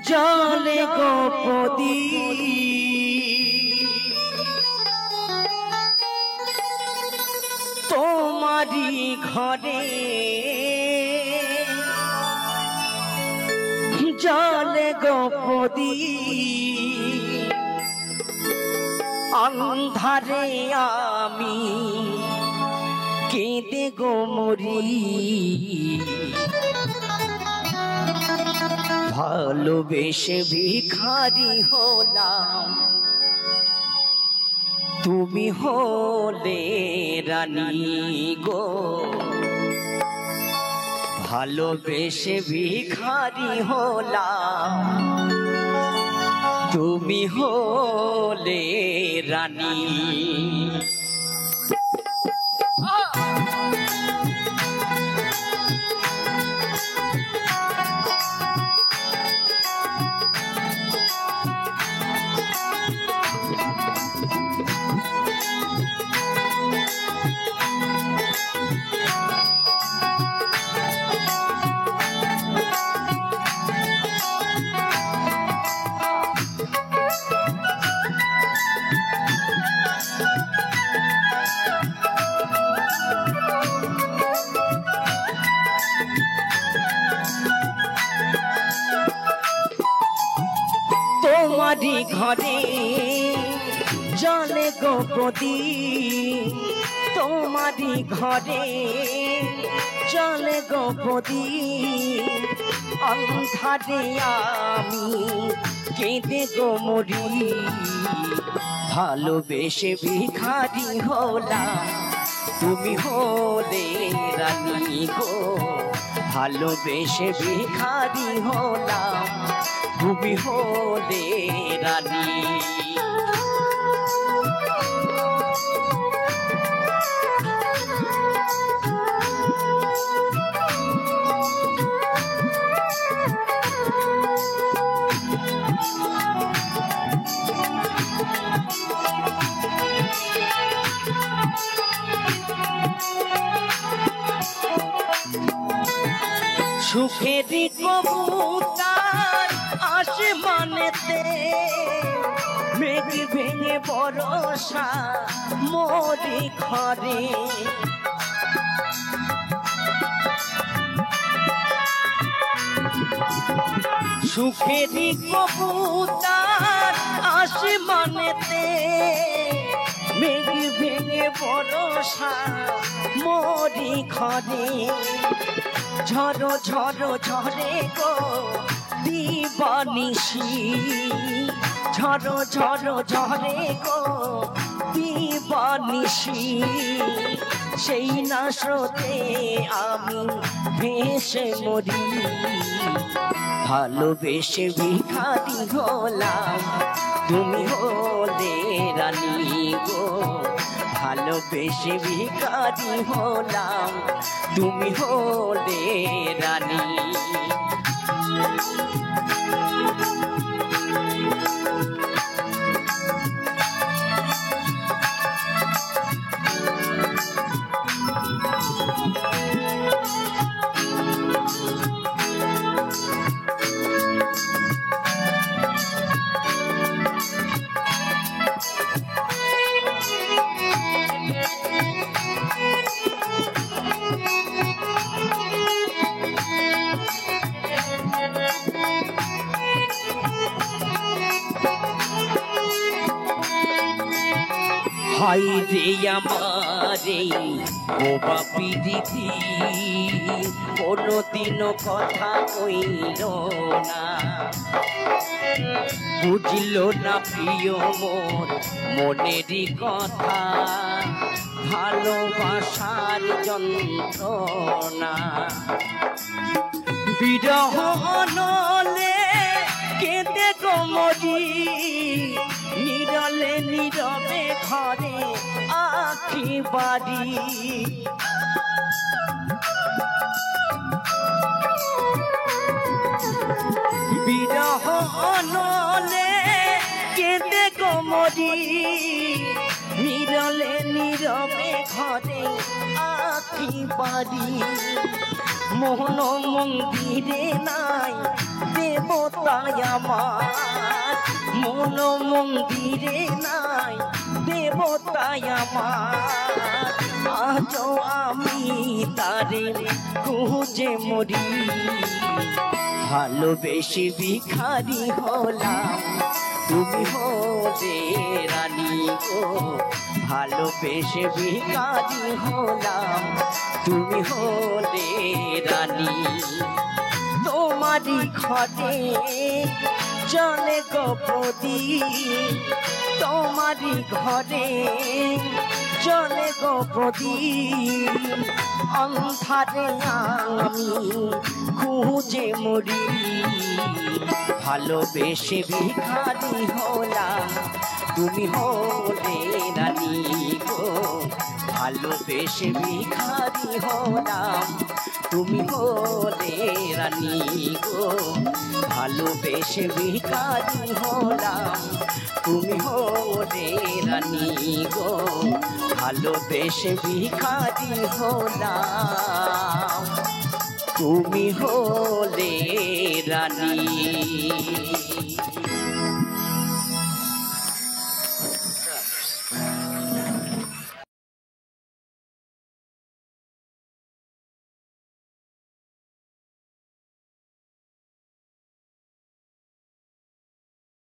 জলে গোপদী তোমারি ঘরে জলে গোপদী অন্ধারে আমি কেঁদে গো মরি ভালোবেসে ভিখারি হলাম তুমি হলে রানী গো ভালোবেসে ভিখারি হলাম তুমি হলে রানী তোমারি ঘরে জলে গোপদী তোমারি ঘরে জলে গোপদী অন্ধারে আমি কেঁদে গো মরি ভালোবেসে ভিখারি হলাম তুমি হলে রানী গো ভালোবেসে ভিখারি হলাম তুমি হলে রানী সুখেরি কবুতর আসমানেতে মেঘ ভেঙে বরষা মোরি ঘরে সুখেরি কবুতর আসমানেতে মেঘ ভেঙে বরষা মোরি ঘরে ঝড়ো ঝড়ো ঝরে গো দিবানিশি ঝড়ো ঝড়ো ঝরে গো দিবানিশি সেই না স্রোতে আমি ভেসে মরি ভালোবেসে ভিখারি হলাম তুমি হলে রানী গো ভালোবেসে ভিখারি হলাম তুমি হলে রানী হাই রে আমারে ও বাপি দিদি কোনদিনও কথা কইল না বুঝল না প্রিয় মোর মনেরই কথা ভালোবাসার যন্ত্রণা বিরহ অনলে কেঁদে গো মরি নীরলে নীরবে ঘরে আখি বাড়ি বিরহ অনলে কেঁদে গো মরি নীরলে নীরবে ঘরে আখি বাড়ি মোহন মন্দিরে নাই দেবতায় আমার, মন মন্দিরে নাই দেবতায় আমার। আজও আমি তারে খুঁজে মরি, ভালোবেসে ভিখারি হলাম তুমি হলে রানী গো, ভালোবেসে ভিখারি হলাম তুমি হলে রানী। তোমারই ঘরে চলে গোপদী, তোমারই ঘরে চলে গোপদী, অন্ধারে আমি খুঁজে মরি, ভালোবেসে ভিখারি হলাম তুমি হলে রানী গো, ভালোবেসে ভিখারি হলাম তুমি হলে রানী গো, ভালোবেসে ভিখারি হলাম তুমি হলে রানী গো, ভালোবেসে ভিখারি হলাম তুমি হলে রানী।